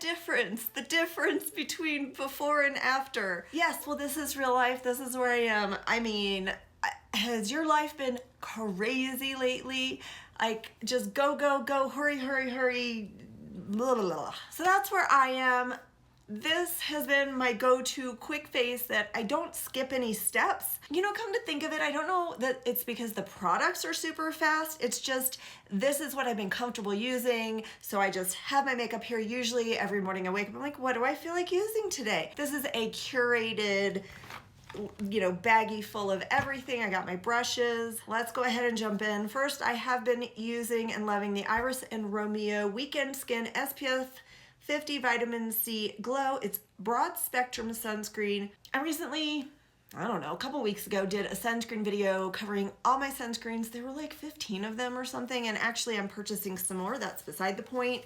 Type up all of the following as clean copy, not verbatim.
the difference between before and after. Yes, well, this is real life. This is where I am. I mean, has your life been crazy lately? Like, just go, go, go, hurry, hurry, hurry, blah, blah, blah. So that's where I am. This has been my go-to quick face that I don't skip any steps. You know, come to think of it, I don't know that it's because the products are super fast. It's just, this is what I've been comfortable using. So I just have my makeup here. Usually every morning I wake up, I'm like, what do I feel like using today? This is a curated, you know, baggie full of everything. I got my brushes. Let's go ahead and jump in. First, I have been using and loving the Iris and Romeo Weekend Skin SPF 50 Vitamin C Glow. It's broad spectrum sunscreen. I recently, I don't know, a couple weeks ago did a sunscreen video covering all my sunscreens. There were like 15 of them or something, and actually I'm purchasing some more. That's beside the point.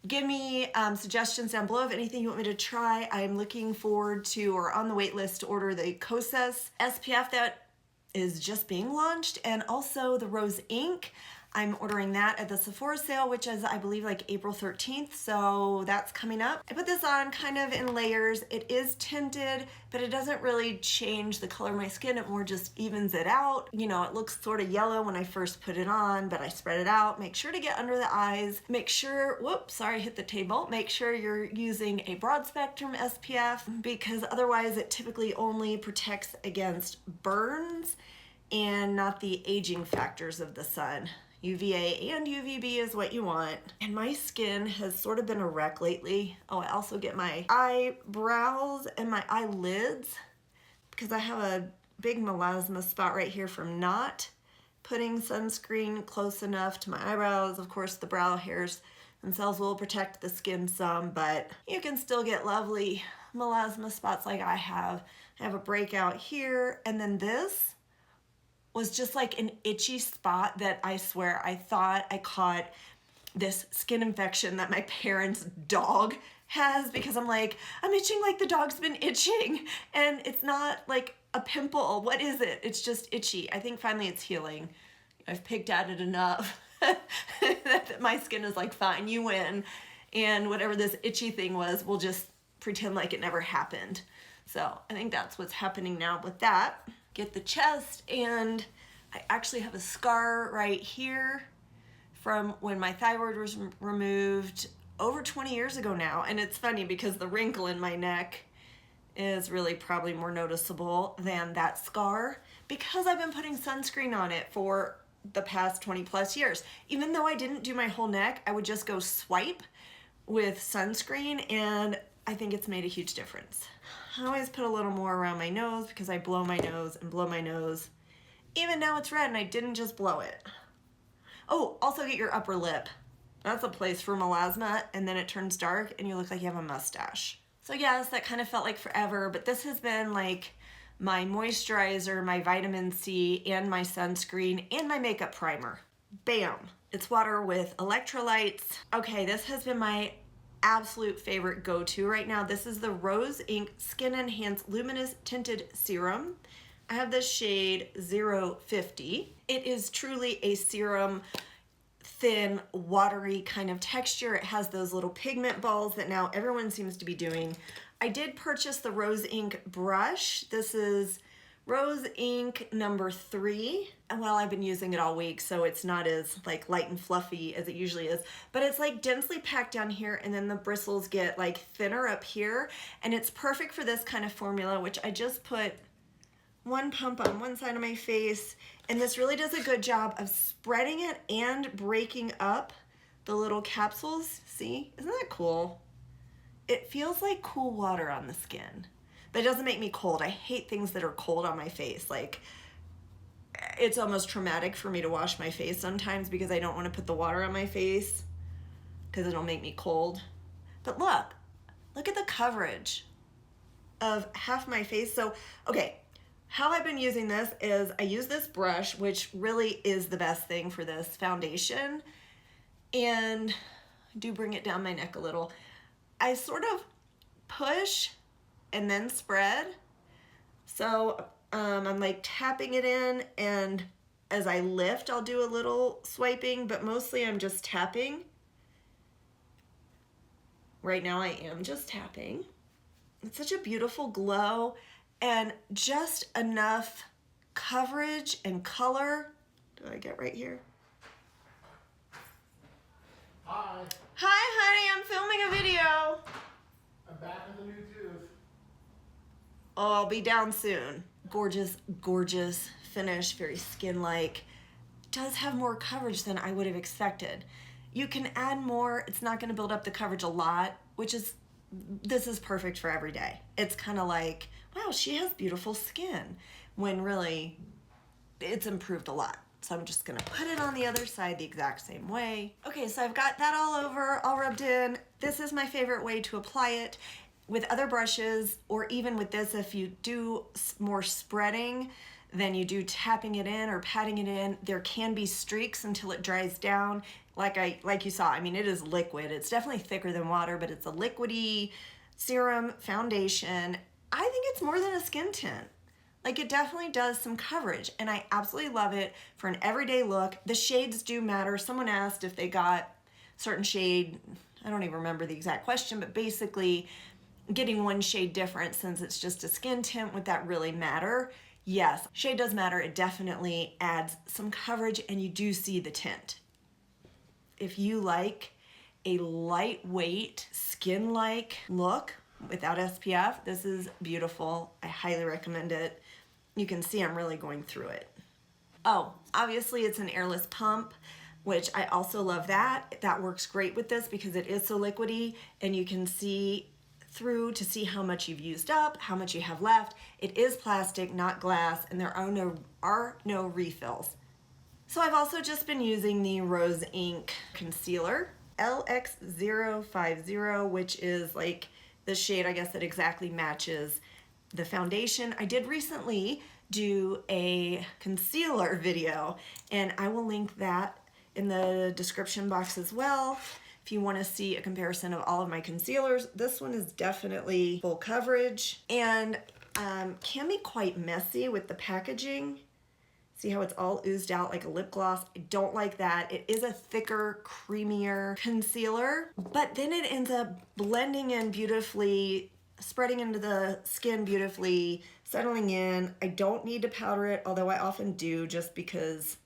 Give me suggestions down below of anything you want me to try. I'm looking forward to, or on the wait list, to order the Kosas SPF that is just being launched, and also the Rose Ink. I'm ordering that at the Sephora sale, which is, I believe, like April 13th, so that's coming up. I put this on kind of in layers. It is tinted, but it doesn't really change the color of my skin. It more just evens it out. You know, it looks sort of yellow when I first put it on, but I spread it out. Make sure to get under the eyes. Make sure, whoops, sorry, hit the table. Make sure you're using a broad spectrum SPF, because otherwise it typically only protects against burns and not the aging factors of the sun. UVA and UVB is what you want. And my skin has sort of been a wreck lately. Oh, I also get my eyebrows and my eyelids because I have a big melasma spot right here from not putting sunscreen close enough to my eyebrows. Of course, the brow hairs themselves will protect the skin some, but you can still get lovely melasma spots like I have. I have a breakout here, and then this was just like an itchy spot that I swear I thought I caught this skin infection that my parents' dog has, because I'm like, I'm itching like the dog's been itching, and it's not like a pimple. What is it? It's just itchy. I think finally it's healing. I've picked at it enough that my skin is like, fine, you win. And whatever this itchy thing was, we'll just pretend like it never happened. So I think that's what's happening now with that. Get the chest, and I actually have a scar right here from when my thyroid was removed over 20 years ago now. And it's funny because the wrinkle in my neck is really probably more noticeable than that scar, because I've been putting sunscreen on it for the past 20 plus years. Even though I didn't do my whole neck, I would just go swipe with sunscreen, and I think it's made a huge difference. I always put a little more around my nose because I blow my nose and blow my nose. Even now it's red and I didn't just blow it. Oh, also get your upper lip. That's a place for melasma, and then it turns dark and you look like you have a mustache. So yes, that kind of felt like forever, but this has been like my moisturizer, my vitamin C, and my sunscreen, and my makeup primer. Bam! It's water with electrolytes. Okay, this has been my absolute favorite go-to right now. This is the Rose Ink Skin Enhance Luminous Tinted Serum. I have this shade 050. It is truly a serum, thin, watery kind of texture. It has those little pigment balls that now everyone seems to be doing. I did purchase the Rose Ink brush. This is Rose Ink number 3. And well, I've been using it all week, so it's not as like light and fluffy as it usually is, but it's like densely packed down here, and then the bristles get like thinner up here, and it's perfect for this kind of formula, which I just put one pump on one side of my face, and this really does a good job of spreading it and breaking up the little capsules. See, isn't that cool? It feels like cool water on the skin. But it doesn't make me cold. I hate things that are cold on my face. Like, it's almost traumatic for me to wash my face sometimes because I don't want to put the water on my face because it'll make me cold. But look at the coverage of half my face. So, okay, how I've been using this is I use this brush, which really is the best thing for this foundation. And I do bring it down my neck a little. I sort of push and then spread. So I'm like tapping it in, and as I lift, I'll do a little swiping, but mostly I'm just tapping. Right now I am just tapping. It's such a beautiful glow and just enough coverage and color. Do I get right here? Hi. Hi, honey, I'm filming a video. I'm back with a new tooth. Oh, I'll be down soon. Gorgeous, gorgeous finish, very skin-like. Does have more coverage than I would have expected. You can add more. It's not gonna build up the coverage a lot, which is, this is perfect for every day. It's kind of like, wow, she has beautiful skin, when really it's improved a lot. So I'm just gonna put it on the other side the exact same way. Okay, so I've got that all over, all rubbed in. This is my favorite way to apply it. With other brushes, or even with this, if you do more spreading than you do tapping it in or patting it in, there can be streaks until it dries down. Like you saw, I mean, it is liquid. It's definitely thicker than water, but it's a liquidy serum foundation. I think it's more than a skin tint. Like, it definitely does some coverage, and I absolutely love it for an everyday look. The shades do matter. Someone asked if they got certain shade. I don't even remember the exact question, but basically getting one shade different since it's just a skin tint, would that really matter? Yes, shade does matter. It definitely adds some coverage, and you do see the tint. If you like a lightweight, skin-like look without SPF, this is beautiful. I highly recommend it. You can see I'm really going through it. Oh, obviously it's an airless pump, which I also love that. That works great with this because it is so liquidy, and you can see through to see how much you've used up, how much you have left. It is plastic, not glass, and there are no refills. So I've also just been using the Rose Ink Concealer, LX050, which is like the shade, I guess, that exactly matches the foundation. I did recently do a concealer video, and I will link that in the description box as well. If you want to see a comparison of all of my concealers, this one is definitely full coverage and can be quite messy with the packaging. See how it's all oozed out like a lip gloss? I don't like that. It is a thicker, creamier concealer, but then it ends up blending in beautifully, spreading into the skin beautifully, settling in. I don't need to powder it, although I often do just because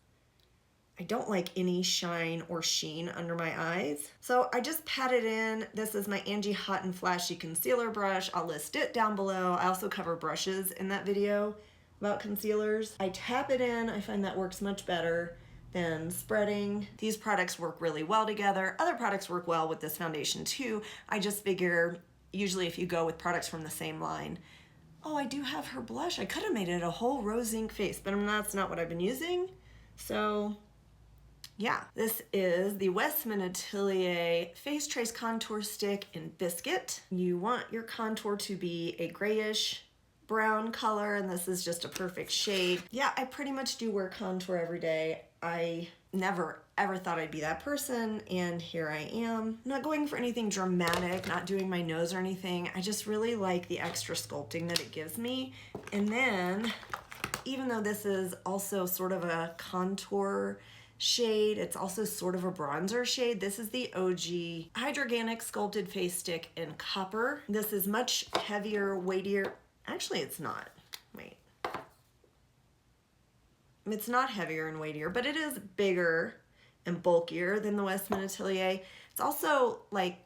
I don't like any shine or sheen under my eyes. So I just pat it in. This is my Angie Hot and Flashy Concealer Brush. I'll list it down below. I also cover brushes in that video about concealers. I tap it in. I find that works much better than spreading. These products work really well together. Other products work well with this foundation too. I just figure usually if you go with products from the same line. Oh, I do have her blush. I could have made it a whole rose ink face, but that's not what I've been using. So yeah, this is the Westman Atelier Face Trace Contour Stick in Biscuit. You want your contour to be a grayish brown color, and this is just a perfect shade. Yeah, I pretty much do wear contour every day. I never ever thought I'd be that person, and here I am. I'm not going for anything dramatic, not doing my nose or anything. I just really like the extra sculpting that it gives me. And then, even though this is also sort of a contour shade, it's also sort of a bronzer shade. This is the OG Hydrogenic Sculpted Face Stick in Copper. This is much heavier, weightier. Actually, it's not. Wait. It's not heavier and weightier, but it is bigger and bulkier than the Westman Atelier. It's also like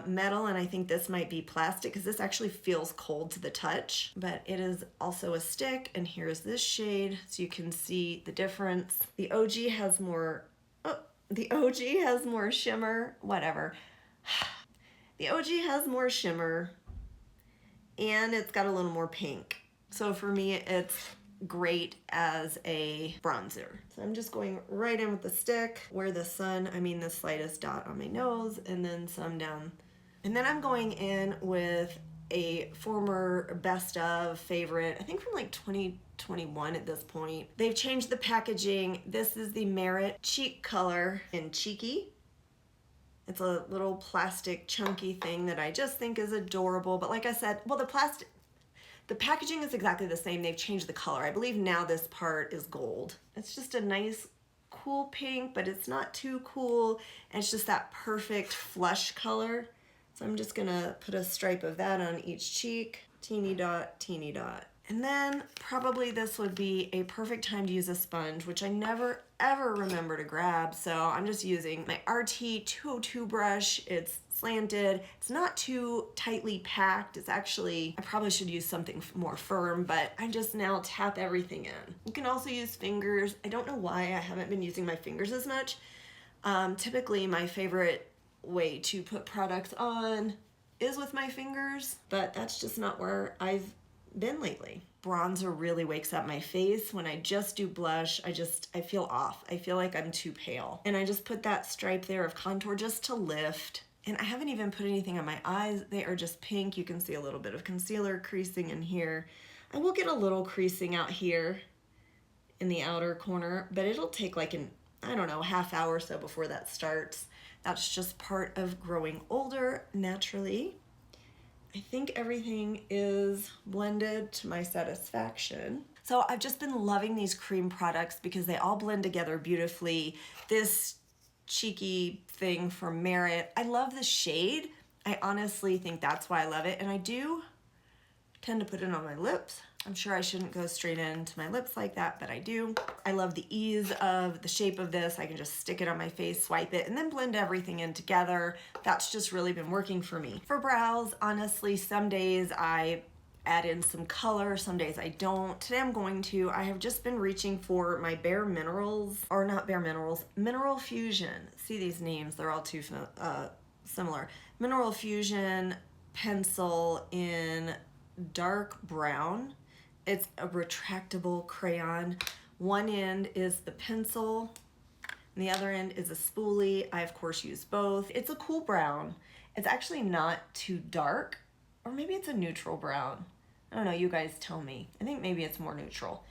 metal, and I think this might be plastic because this actually feels cold to the touch, but it is also a stick, and here's this shade so you can see the difference. The OG has more, shimmer, whatever. The OG has more shimmer, and it's got a little more pink. So for me, it's great as a bronzer. So I'm just going right in with the stick where the sun, the slightest dot on my nose, and then some down. And then I'm going in with a former best of favorite, I think from like 2021 at this point. They've changed the packaging. This is the Merit Cheek Color in Cheeky. It's a little plastic chunky thing that I just think is adorable. But like I said, well, the packaging is exactly the same. They've changed the color. I believe now this part is gold. It's just a nice, cool pink, but it's not too cool. And it's just that perfect flush color. So I'm just gonna put a stripe of that on each cheek. Teeny dot, teeny dot. And then probably this would be a perfect time to use a sponge, which I never ever remember to grab. So I'm just using my RT 202 brush. It's slanted. It's not too tightly packed. It's actually, I probably should use something more firm, but I just now tap everything in. You can also use fingers. I don't know why I haven't been using my fingers as much. Typically my favorite way to put products on is with my fingers, but that's just not where I've been lately. Bronzer really wakes up my face. When I just do blush, I feel off. I feel like I'm too pale. And I just put that stripe there of contour just to lift. And I haven't even put anything on my eyes. They are just pink. You can see a little bit of concealer creasing in here. I will get a little creasing out here in the outer corner, but it'll take like I don't know, half hour or so before that starts. That's just part of growing older naturally. I think everything is blended to my satisfaction. So I've just been loving these cream products because they all blend together beautifully. This cheeky thing from Merit, I love the shade. I honestly think that's why I love it. And I do tend to put it on my lips. I'm sure I shouldn't go straight into my lips like that, but I do. I love the ease of the shape of this. I can just stick it on my face, swipe it, and then blend everything in together. That's just really been working for me. For brows, honestly, some days I add in some color, some days I don't. Today I have just been reaching for my Bare Minerals, or not Bare Minerals, Mineral Fusion. See these names, they're all too similar. Mineral Fusion pencil in dark brown. It's a retractable crayon. One end is the pencil, and the other end is a spoolie. I, of course, use both. It's a cool brown. It's actually not too dark, or maybe it's a neutral brown. I don't know, you guys tell me. I think maybe it's more neutral.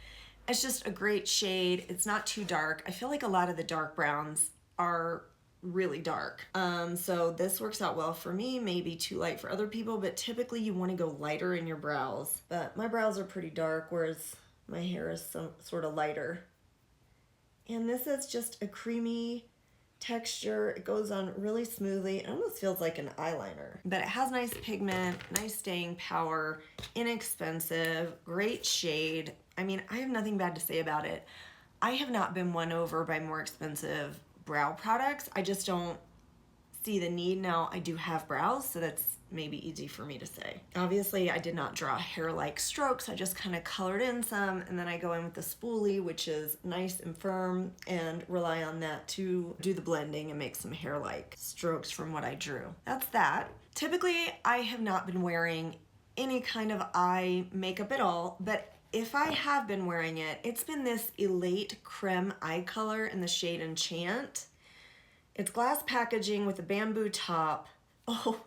It's just a great shade. It's not too dark. I feel like a lot of the dark browns are really dark. So this works out well for me, maybe too light for other people, but typically you want to go lighter in your brows. But my brows are pretty dark, whereas my hair is sort of lighter. And this is just a creamy texture. It goes on really smoothly. It almost feels like an eyeliner, but it has nice pigment, nice staying power, inexpensive, great shade. I mean, I have nothing bad to say about it. I have not been won over by more expensive brow products. I just don't see the need. Now I do have brows, so that's maybe easy for me to say. Obviously I did not draw hair-like strokes. I just kind of colored in some, and then I go in with the spoolie, which is nice and firm, and rely on that to do the blending and make some hair-like strokes from what I drew. That's that. Typically I have not been wearing any kind of eye makeup at all, but if I have been wearing it, it's been this Elate Creme eye color in the shade Enchant. It's glass packaging with a bamboo top. Oh,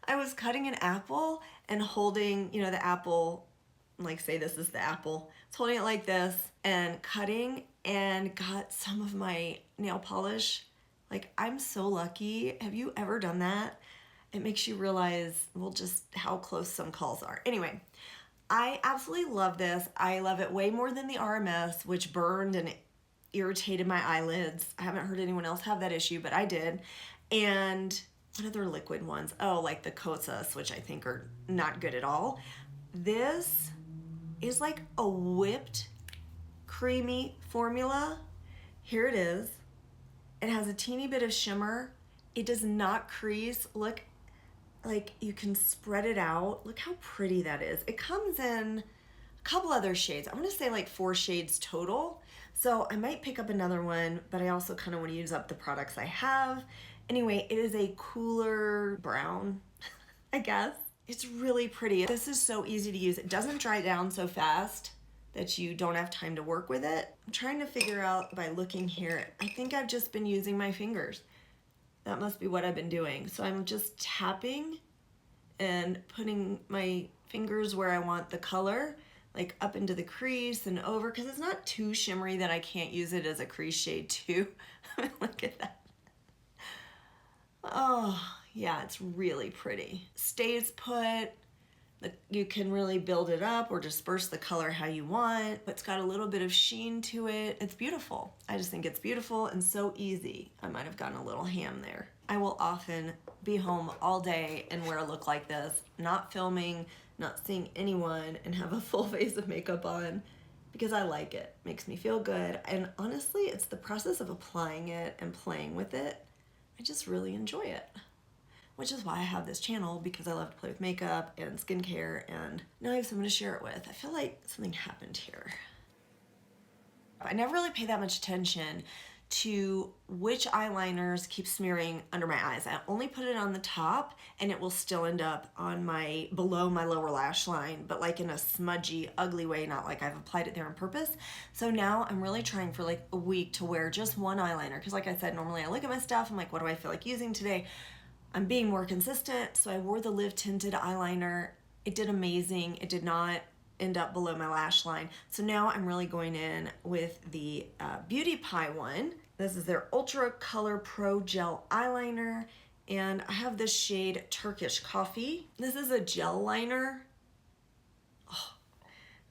I was cutting an apple and holding, you know, the apple, like say this is the apple. I was holding it like this and cutting and got some of my nail polish. Like, I'm so lucky. Have you ever done that? It makes you realize, well, just how close some calls are. Anyway, I absolutely love this. I love it way more than the RMS, which burned and irritated my eyelids. I haven't heard anyone else have that issue, but I did. And what other liquid ones? Oh, like the Kosas, which I think are not good at all. This is like a whipped, creamy formula. Here it is. It has a teeny bit of shimmer. It does not crease. Look, like you can spread it out. Look how pretty that is. It comes in a couple other shades. I'm gonna say like 4 shades total. So I might pick up another one, but I also kind of want to use up the products I have. Anyway, it is a cooler brown, I guess. It's really pretty. This is so easy to use. It doesn't dry down so fast that you don't have time to work with it. I'm trying to figure out by looking here. I think I've just been using my fingers. That must be what I've been doing. So I'm just tapping and putting my fingers where I want the color, like up into the crease and over, because it's not too shimmery that I can't use it as a crease shade too. Look at that. Oh, yeah, it's really pretty. Stays put. You can really build it up or disperse the color how you want, but it's got a little bit of sheen to it. It's beautiful. I just think it's beautiful and so easy. I might have gotten a little ham there. I will often be home all day and wear a look like this, not filming, not seeing anyone, and have a full face of makeup on because I like it. Makes me feel good. And honestly, it's the process of applying it and playing with it. I just really enjoy it. Which is why I have this channel, because I love to play with makeup and skincare, and now I have someone to share it with. I feel like something happened here. I never really pay that much attention to which eyeliners keep smearing under my eyes. I only put it on the top and it will still end up on below my lower lash line, but like in a smudgy, ugly way, not like I've applied it there on purpose. So now I'm really trying for like a week to wear just one eyeliner, because like I said, normally I look at my stuff, I'm like, what do I feel like using today? I'm being more consistent, so I wore the Live Tinted eyeliner. It did amazing. It did not end up below my lash line. So now I'm really going in with the Beauty Pie one. This is their Ultra Color Pro Gel Eyeliner, and I have this shade Turkish Coffee. This is a gel liner. Oh,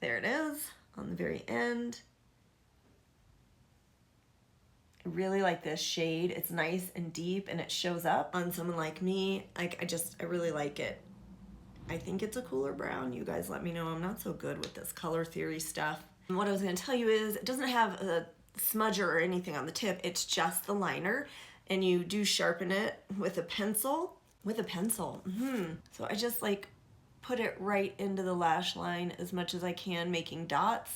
there it is on the very end. I really like this shade. It's nice and deep, and it shows up on someone like me. I really like it. I think it's a cooler brown. You guys let me know. I'm not so good with this color theory stuff. And what I was gonna tell you is it doesn't have a smudger or anything on the tip. It's just the liner, and you do sharpen it with a pencil. So I just like put it right into the lash line as much as I can, making dots.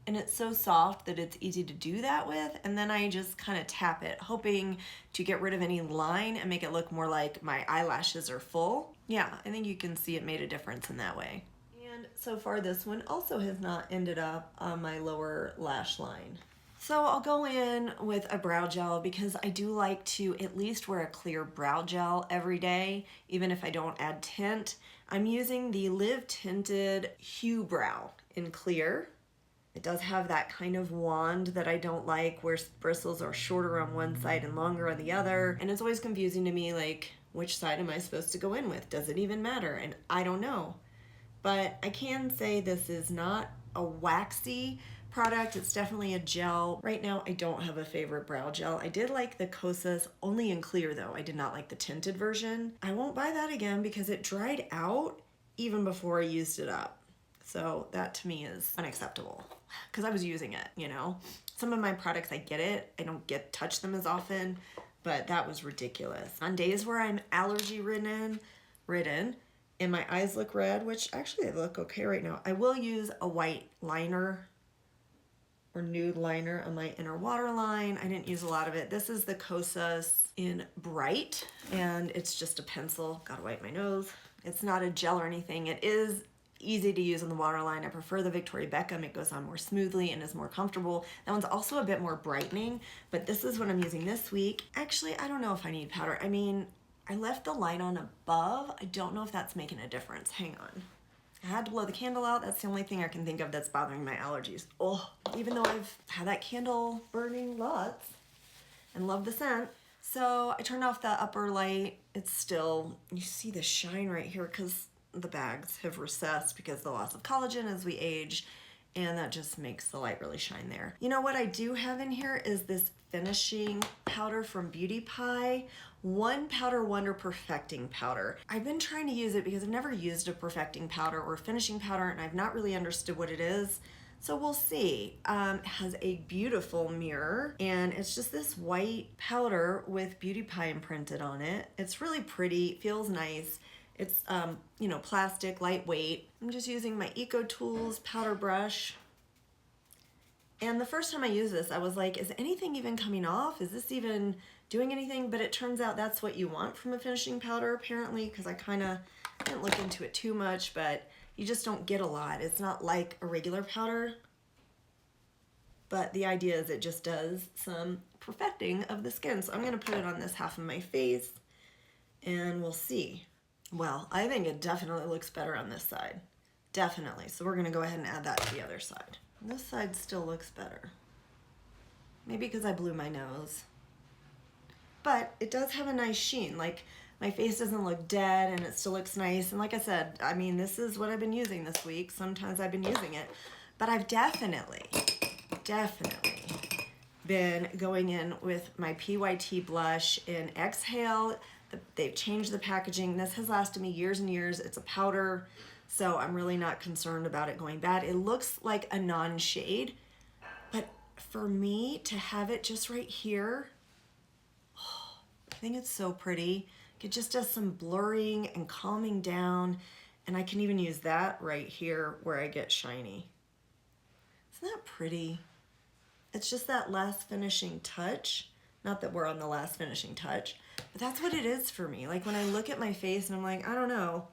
And it's so soft that it's easy to do that with. And then I just kind of tap it, hoping to get rid of any line and make it look more like my eyelashes are full. Yeah, I think you can see it made a difference in that way. And so far this one also has not ended up on my lower lash line. So I'll go in with a brow gel, because I do like to at least wear a clear brow gel every day, even if I don't add tint. I'm using the Live Tinted Hue Brow in clear. It does have that kind of wand that I don't like, where bristles are shorter on one side and longer on the other. And it's always confusing to me, like, which side am I supposed to go in with? Does it even matter? And I don't know. But I can say this is not a waxy product. It's definitely a gel. Right now, I don't have a favorite brow gel. I did like the Kosas, only in clear though. I did not like the tinted version. I won't buy that again because it dried out even before I used it up. So that to me is unacceptable, because I was using it, you know. Some of my products, I get it. I don't touch them as often, but that was ridiculous. On days where I'm allergy ridden, and my eyes look red, which actually they look okay right now, I will use a white liner or nude liner on my inner waterline. I didn't use a lot of it. This is the Kosas in Bright, and it's just a pencil. Gotta wipe my nose. It's not a gel or anything. It is easy to use on the waterline. I prefer the Victoria Beckham. It goes on more smoothly and is more comfortable. That one's also a bit more brightening, but this is what I'm using this week. Actually, I don't know if I need powder. I mean, I left the light on above. I don't know if that's making a difference. Hang on. I had to blow the candle out. That's the only thing I can think of that's bothering my allergies. Oh, even though I've had that candle burning lots and love the scent. So I turned off the upper light. It's still, you see the shine right here because the bags have recessed because of the loss of collagen as we age, and that just makes the light really shine there. You know what I do have in here is this finishing powder from Beauty Pie, One Powder Wonder Perfecting Powder. I've been trying to use it because I've never used a perfecting powder or finishing powder, and I've not really understood what it is. So we'll see. It has a beautiful mirror, and it's just this white powder with Beauty Pie imprinted on it. It's really pretty, feels nice. It's, you know, plastic, lightweight. I'm just using my Eco Tools powder brush. And the first time I used this, I was like, is anything even coming off? Is this even doing anything? But it turns out that's what you want from a finishing powder, apparently, because I kind of didn't look into it too much, but you just don't get a lot. It's not like a regular powder. But the idea is it just does some perfecting of the skin. So I'm going to put it on this half of my face, and we'll see. Well, I think it definitely looks better on this side. Definitely. So we're going to go ahead and add that to the other side. This side still looks better. Maybe because I blew my nose. But it does have a nice sheen. Like, my face doesn't look dead, and it still looks nice. And like I said, I mean, this is what I've been using this week. Sometimes I've been using it. But I've definitely been going in with my PYT blush in Exhale. They've changed the packaging. This has lasted me years and years. It's a powder, so I'm really not concerned about it going bad. It looks like a non-shade, but for me to have it just right here, oh, I think it's so pretty. It just does some blurring and calming down, and I can even use that right here where I get shiny. Isn't that pretty? It's just that last finishing touch. Not that we're on the last finishing touch, but that's what it is for me. Like when I look at my face and I'm like, I don't know,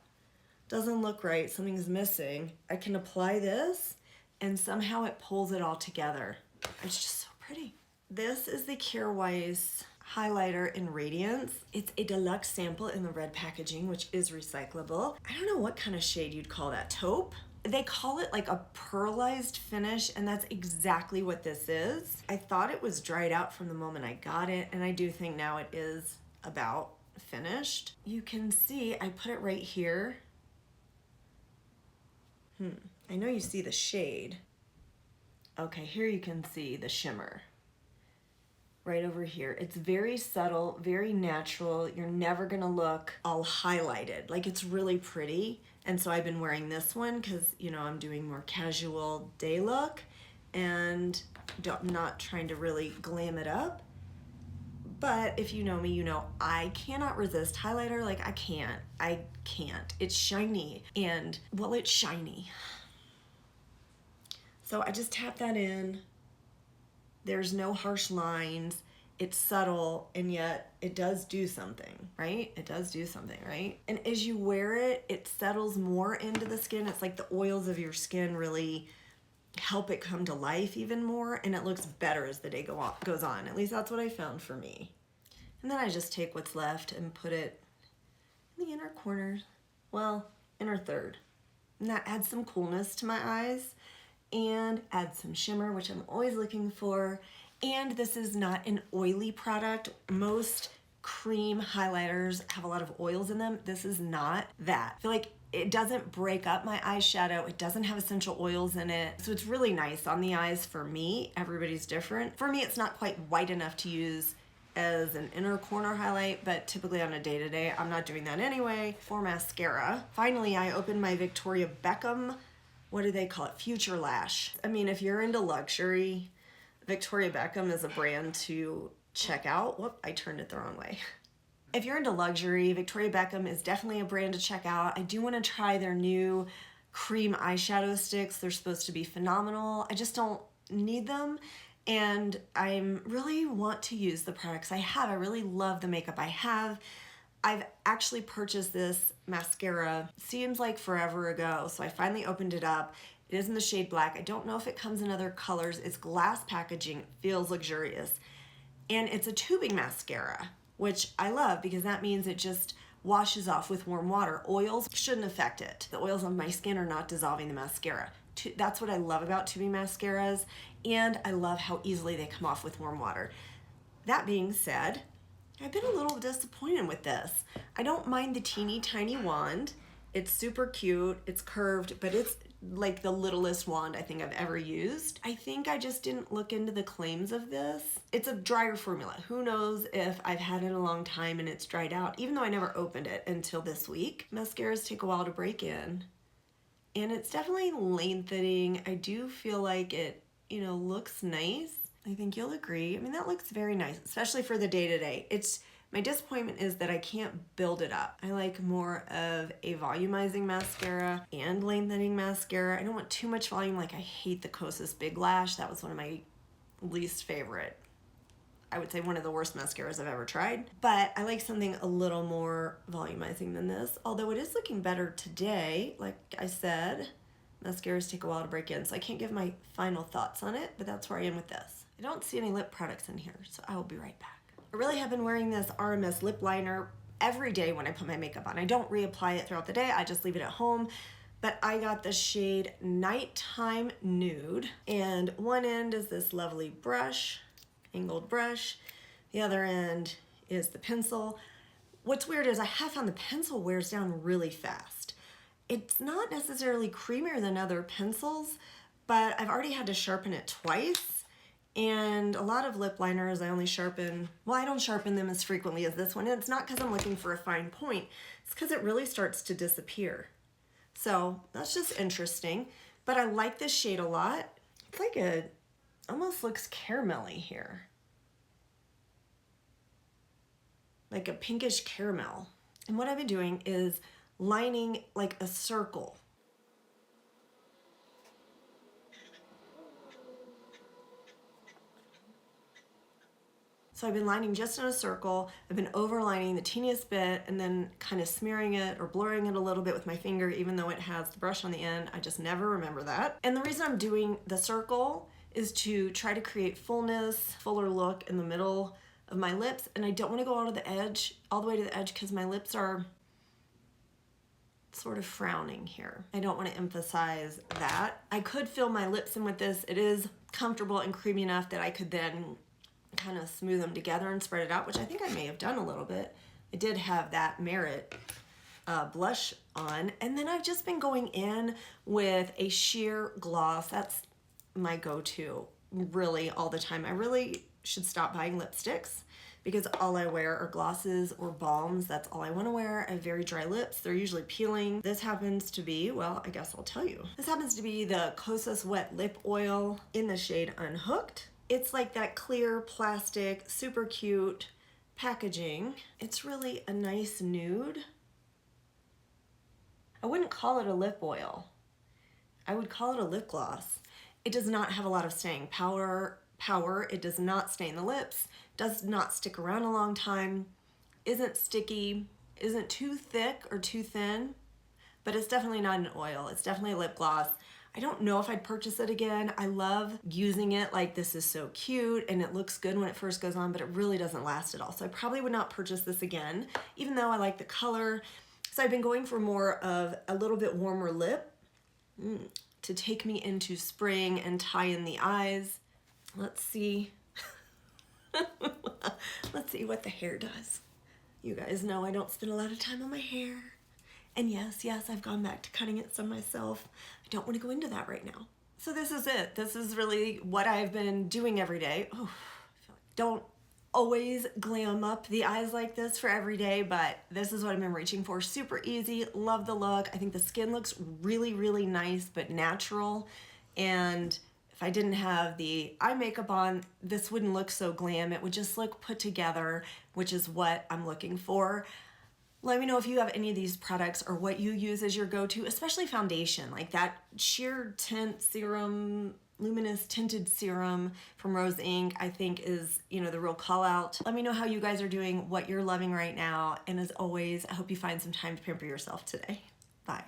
doesn't look right, something's missing. I can apply this and somehow it pulls it all together. It's just so pretty. This is the Kjaer Weis highlighter in Radiance. It's a deluxe sample in the red packaging, which is recyclable. I don't know what kind of shade you'd call that, taupe? They call it like a pearlized finish, and that's exactly what this is. I thought it was dried out from the moment I got it, and I do think now it is about finished. You can see I put it right here. I know you see the shade. Okay, here you can see the shimmer. Right over here. It's very subtle, very natural. You're never gonna look all highlighted. Like, it's really pretty. And so I've been wearing this one because, you know, I'm doing more casual day look and not trying to really glam it up. But if you know me, you know I cannot resist highlighter. Like, I can't. It's shiny. And, well, it's shiny. So I just tap that in. There's no harsh lines. It's subtle, and yet it does do something, right? It does do something, right? And as you wear it, it settles more into the skin. It's like the oils of your skin really help it come to life even more, and it looks better as the day goes on. At least that's what I found for me. And then I just take what's left and put it in the inner corner, well, inner third. And that adds some coolness to my eyes and adds some shimmer, which I'm always looking for. And this is not an oily product. Most cream highlighters have a lot of oils in them. This is not that. I feel like it doesn't break up my eyeshadow. It doesn't have essential oils in it. So it's really nice on the eyes for me. Everybody's different. For me, it's not quite white enough to use as an inner corner highlight, but typically on a day-to-day, I'm not doing that anyway. For mascara, finally, I opened my Victoria Beckham, what do they call it? Future Lash. I mean, if you're into luxury, Victoria Beckham is a brand to check out. Whoop, I turned it the wrong way. If you're into luxury, Victoria Beckham is definitely a brand to check out. I do want to try their new cream eyeshadow sticks. They're supposed to be phenomenal. I just don't need them. And I really want to use the products I have. I really love the makeup I have. I've actually purchased this mascara, seems like forever ago. So I finally opened it up. It is in the shade black. I don't know if it comes in other colors. It's glass packaging, feels luxurious. And it's a tubing mascara, which I love because that means it just washes off with warm water. Oils shouldn't affect it. The oils on my skin are not dissolving the mascara. That's what I love about tubing mascaras, and I love how easily they come off with warm water. That being said, I've been a little disappointed with this. I don't mind the teeny tiny wand. It's super cute, it's curved, but it's like the littlest wand I think I've ever used. I think I just didn't look into the claims of this. It's a drier formula. Who knows if I've had it a long time and it's dried out, even though I never opened it until this week. Mascaras take a while to break in. And it's definitely lengthening. I do feel like it, you know, looks nice. I think you'll agree. I mean, that looks very nice, especially for the day-to-day. My disappointment is that I can't build it up. I like more of a volumizing mascara and lengthening mascara. I don't want too much volume. Like, I hate the Kosas Big Lash. That was one of my least favorite. I would say one of the worst mascaras I've ever tried. But I like something a little more volumizing than this. Although it is looking better today. Like I said, mascaras take a while to break in. So I can't give my final thoughts on it, but that's where I am with this. I don't see any lip products in here, so I will be right back. I really have been wearing this RMS lip liner every day when I put my makeup on. I don't reapply it throughout the day. I just leave it at home. But I got the shade Nighttime Nude. And one end is this lovely brush, angled brush. The other end is the pencil. What's weird is I have found the pencil wears down really fast. It's not necessarily creamier than other pencils, but I've already had to sharpen it twice. And a lot of lip liners I only sharpen, well, I don't sharpen them as frequently as this one. And it's not because I'm looking for a fine point. It's because it really starts to disappear. So that's just interesting. But I like this shade a lot. It's like almost looks caramelly here. Like a pinkish caramel. And what I've been doing is lining like a circle. So I've been lining just in a circle. I've been overlining the teeniest bit and then kind of smearing it or blurring it a little bit with my finger, even though it has the brush on the end. I just never remember that. And the reason I'm doing the circle is to try to create fullness, fuller look in the middle of my lips. And I don't want to go out of the edge, all the way to the edge, because my lips are sort of frowning here. I don't want to emphasize that. I could fill my lips in with this. It is comfortable and creamy enough that I could then kind of smooth them together and spread it out, which I think I may have done a little bit. I did have that Merit blush on, and then I've just been going in with a sheer gloss. That's my go-to really all the time. I really should stop buying lipsticks because all I wear are glosses or balms. That's all I want to wear. I have very dry lips. They're usually peeling. This happens to be, well, I guess I'll tell you. This happens to be the Kosas Wet Lip Oil in the shade Unhooked. It's like that clear plastic, super cute packaging. It's really a nice nude. I wouldn't call it a lip oil. I would call it a lip gloss. It does not have a lot of staying power. It does not stain the lips, does not stick around a long time, isn't sticky, isn't too thick or too thin, but it's definitely not an oil. It's definitely a lip gloss. I don't know if I'd purchase it again. I love using it, like this is so cute and it looks good when it first goes on, but it really doesn't last at all. So I probably would not purchase this again, even though I like the color. So I've been going for more of a little bit warmer lip to take me into spring and tie in the eyes. Let's see. Let's see what the hair does. You guys know I don't spend a lot of time on my hair. And yes, I've gone back to cutting it some myself. I don't want to go into that right now. So this is it. This is really what I've been doing every day. Oh, I feel like don't always glam up the eyes like this for every day, but this is what I've been reaching for. Super easy, love the look. I think the skin looks really, really nice, but natural. And if I didn't have the eye makeup on, this wouldn't look so glam. It would just look put together, which is what I'm looking for. Let me know if you have any of these products or what you use as your go-to, especially foundation, like that sheer tint serum, luminous tinted serum from Rose Inc. I think is, the real call out. Let me know how you guys are doing, what you're loving right now. And as always, I hope you find some time to pamper yourself today. Bye.